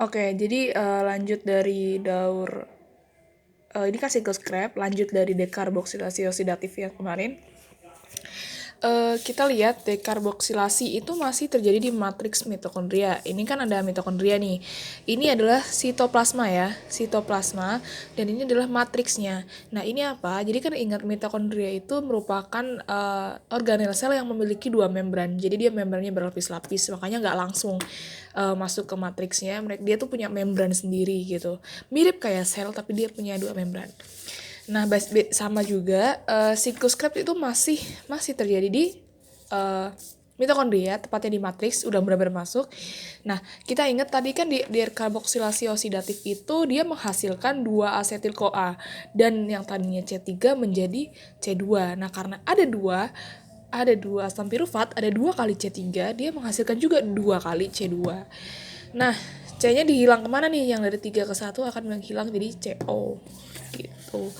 Oke, jadi lanjut dari daur ini kan siklus Krebs, lanjut dari dekarboksilasi oksidatif yang kemarin. Kita lihat dekarboksilasi itu masih terjadi di matriks mitokondria. Ini kan ada mitokondria nih. Ini adalah sitoplasma ya, sitoplasma, dan ini adalah matriksnya. Nah ini apa? Jadi kan ingat mitokondria itu merupakan organel sel yang memiliki dua membran. Jadi dia membrannya berlapis-lapis, makanya nggak langsung masuk ke matriksnya. Dia tuh punya membran sendiri gitu. Mirip kayak sel tapi dia punya dua membran. Nah, sama juga siklus Krebs itu masih terjadi di mitokondria, tepatnya di matriks, udah benar-benar masuk. Nah, kita ingat tadi kan di dekarboksilasi oksidatif itu dia menghasilkan 2 asetil CoA dan yang tadinya C3 menjadi C2. Nah, karena ada dua asam pirufat, ada 2 kali C3, dia menghasilkan juga 2 kali C2. Nah, C-nya dihilang kemana nih? Yang dari 3 ke 1 akan menghilang jadi CO. Gitu.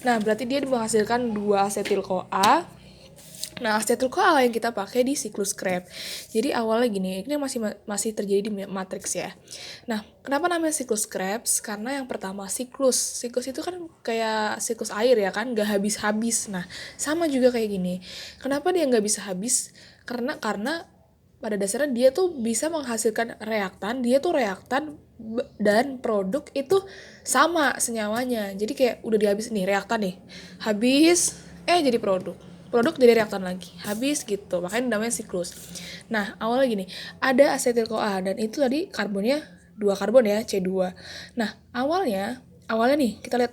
Nah, berarti dia menghasilkan 2 asetil CoA. Nah, asetil CoA yang kita pakai di siklus Krebs. Jadi awalnya gini, ini masih terjadi di matriks ya. Nah, kenapa namanya siklus Krebs? Karena yang pertama siklus. Siklus itu kan kayak siklus air ya kan, gak habis-habis. Nah, sama juga kayak gini. Kenapa dia gak bisa habis? Karena pada dasarnya dia tuh bisa menghasilkan reaktan, dia tuh reaktan dan produk itu sama senyawanya. Jadi kayak udah dihabis nih reaktan nih, habis jadi produk jadi reaktan lagi, habis gitu, makanya namanya siklus. Nah awalnya gini, ada asetil CoA dan itu tadi karbonnya 2 karbon ya, C2. Nah awalnya nih kita lihat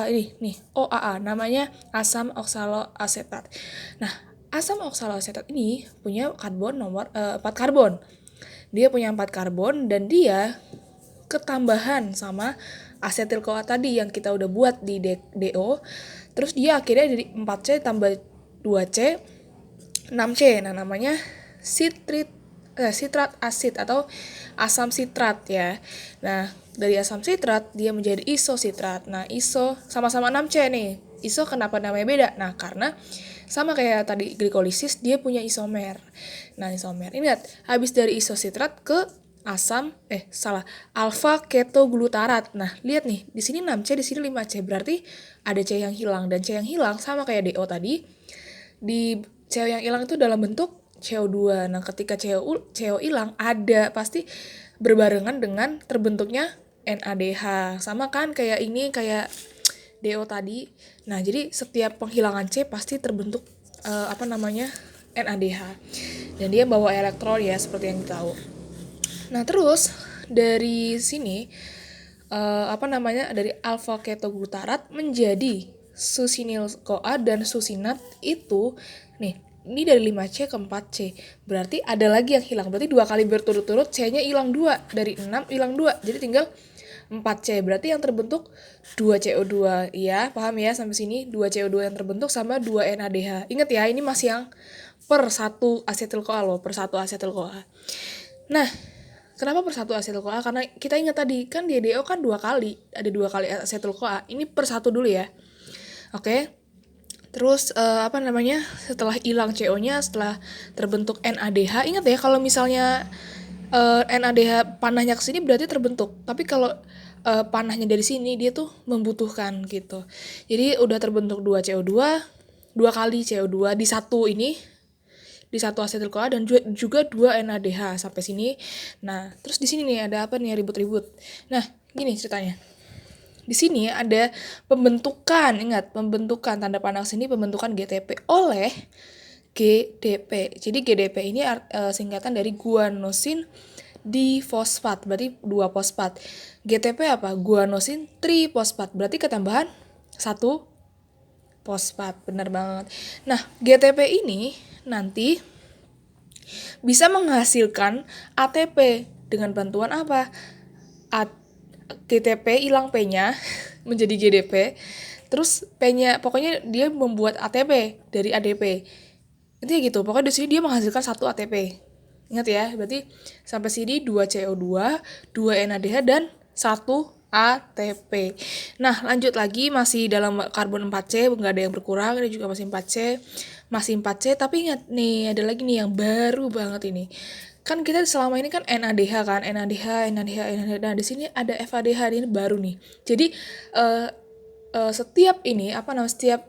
ini nih OAA, namanya asam oksaloasetat. Nah asam oksaloasetat ini punya karbon nomor 4 karbon. Dia punya 4 karbon dan dia ketambahan sama asetil CoA tadi yang kita udah buat di DO. Terus dia akhirnya jadi 4C tambah 2C 6C. Nah, namanya sitrat asid atau asam sitrat ya. Nah, dari asam sitrat dia menjadi isositrat. Nah, iso sama-sama 6C nih. Iso kenapa namanya beda? Nah, karena sama kayak tadi glikolisis, dia punya isomer. Nah, isomer. Ini lihat, habis dari isositrat ke alfa ketoglutarat. Nah, lihat nih, di sini 6C, di sini 5C. Berarti ada C yang hilang dan C yang hilang sama kayak DO tadi. Di CO yang hilang itu dalam bentuk CO2. Nah, ketika CO hilang ada pasti berbarengan dengan terbentuknya NADH. Sama kan kayak ini kayak DO tadi. Nah, jadi setiap penghilangan C pasti terbentuk NADH. Dan dia bawa elektron ya seperti yang kita tahu. Nah, terus dari sini dari alfa ketoglutarat menjadi susinyl CoA dan susinat itu nih, ini dari 5C ke 4C. Berarti ada lagi yang hilang. Berarti 2 kali berturut-turut C-nya hilang 2. Dari 6 hilang 2. Jadi tinggal 4C. Berarti yang terbentuk 2CO2. Iya, paham ya sampai sini? 2CO2 yang terbentuk sama 2 NADH. Ingat ya, ini masih yang per 1 asetil CoA loh, per 1 asetil CoA. Nah, kenapa per 1 asetil CoA? Karena kita ingat tadi, kan di DO kan 2 kali. Ada 2 kali asetil CoA. Ini per 1 dulu ya. Oke. Terus setelah hilang CO-nya, setelah terbentuk NADH, ingat ya kalau misalnya NADH panahnya ke sini berarti terbentuk. Tapi kalau panahnya dari sini dia tuh membutuhkan gitu. Jadi udah terbentuk 2 CO2, 2 kali CO2 di satu ini, di satu asetil CoA dan juga 2 NADH sampai sini. Nah, terus di sini nih ada apa nih ribut-ribut. Nah, gini ceritanya. Di sini ada pembentukan, ingat pembentukan tanda panah sini pembentukan GTP oleh GDP. Jadi GDP ini singkatan dari guanosin difosfat, berarti 2 fosfat. GTP apa? Guanosin trifosfat, berarti ketambahan 1 fosfat. Benar banget. Nah, GTP ini nanti bisa menghasilkan ATP dengan bantuan apa? GTP hilang P-nya menjadi GDP. Terus P-nya pokoknya dia membuat ATP dari ADP. Intinya gitu. Pokoknya di sini dia menghasilkan 1 ATP. Ingat ya, berarti sampai sini 2 CO2, 2 NADH dan 1 ATP. Nah, lanjut lagi masih dalam karbon 4C, enggak ada yang berkurang, ini juga masih 4C. Masih 4C, tapi ingat nih ada lagi nih yang baru banget ini. kan kita selama ini kan NADH kan, NADH. Nah, di sini ada FADH, ini baru nih. Jadi setiap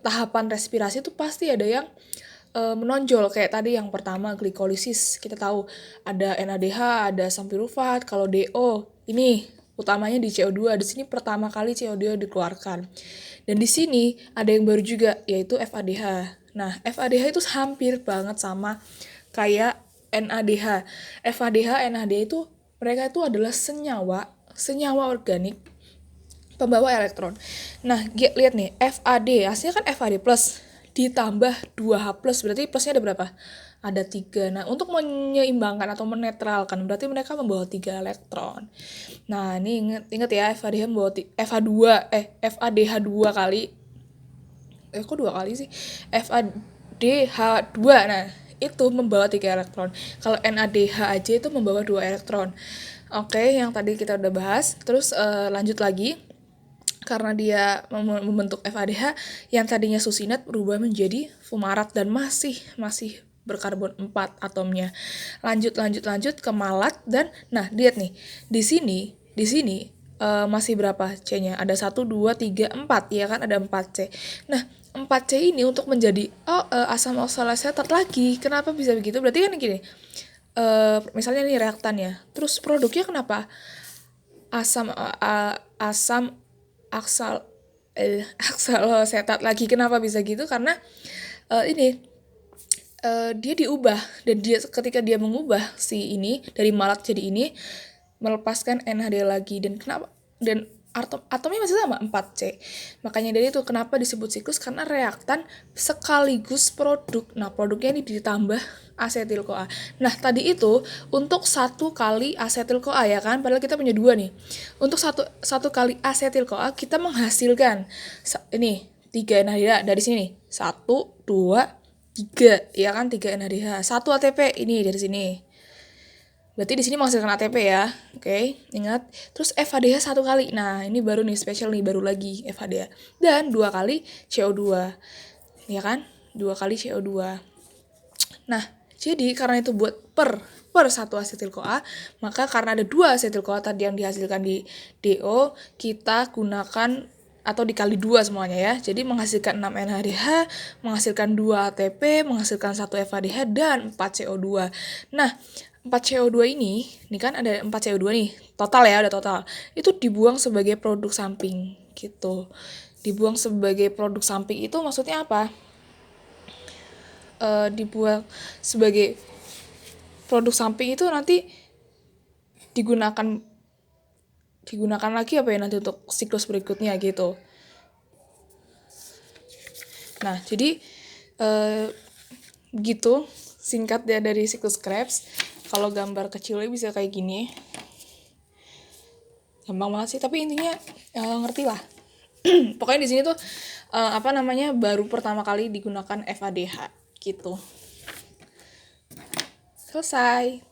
tahapan respirasi itu pasti ada yang menonjol. Kayak tadi yang pertama glikolisis, kita tahu ada NADH, ada asam pirufat. Kalau DO ini utamanya di CO2. Di sini pertama kali CO2 dikeluarkan. Dan di sini ada yang baru juga, yaitu FADH. Nah, FADH itu hampir banget sama kayak NADH. FADH, NADH itu mereka itu adalah senyawa organik pembawa elektron. Nah, lihat nih, FAD, hasilnya kan FAD plus ditambah 2H plus, berarti plusnya ada berapa? Ada 3. Nah, untuk menyeimbangkan atau menetralkan, berarti mereka membawa 3 elektron. Nah, ini ingat ya, FADH membawa FADH 2 kali. Kok 2 kali sih? FADH 2. Nah, itu membawa 3 elektron. Kalau NADH aja itu membawa 2 elektron. Oke, yang tadi kita udah bahas. Terus lanjut lagi. Karena dia membentuk FADH, yang tadinya susinat berubah menjadi fumarat dan masih berkarbon 4 atomnya. Lanjut ke malat. Dan nah, lihat nih, di sini masih berapa C-nya? Ada 1, 2, 3, 4, ya kan, ada 4C. Nah, 4C ini untuk menjadi asam oksalasetat lagi. Kenapa bisa begitu? Berarti kan gini, misalnya nih reaktan ya, terus produknya kenapa asam oksalosetat lagi? Kenapa bisa gitu? Karena dia diubah, dan ketika dia mengubah si ini dari malat jadi ini, melepaskan NAD lagi. Dan kenapa? Dan atomnya masih sama, 4C. Makanya dari itu kenapa disebut siklus, karena reaktan sekaligus produk. Nah, produknya ini ditambah asetil-CoA. Nah, tadi itu untuk 1 kali asetil-CoA ya kan, padahal kita punya 2 nih. Untuk satu kali asetil-CoA kita menghasilkan ini 3 NADH dari sini. 1, 2, 3, ya kan, 3 NADH. 1 ATP ini dari sini. Berarti di sini menghasilkan ATP ya. Oke, ingat. Terus FADH 1 kali. Nah, ini baru nih, spesial nih, baru lagi FADH. Dan 2 kali CO2. Ya kan? 2 kali CO2. Nah, jadi karena itu buat per 1 asetil-CoA, maka karena ada 2 asetil-CoA tadi yang dihasilkan di DO, kita gunakan atau dikali 2 semuanya ya. Jadi menghasilkan 6 NADH, menghasilkan 2 ATP, menghasilkan 1 FADH, dan 4 CO2. Nah, 4 CO2 ini kan ada 4 CO2 nih, total ya, udah total. Itu dibuang sebagai produk samping gitu. Dibuang sebagai produk samping itu maksudnya apa? Dibuang sebagai produk samping itu nanti digunakan lagi apa ya nanti untuk siklus berikutnya gitu. Nah, jadi gitu singkat ya dari siklus Krebs. Kalau gambar kecilnya bisa kayak gini, gampang banget sih, tapi intinya ngerti lah. Pokoknya di sini tuh baru pertama kali digunakan FADH gitu. Selesai.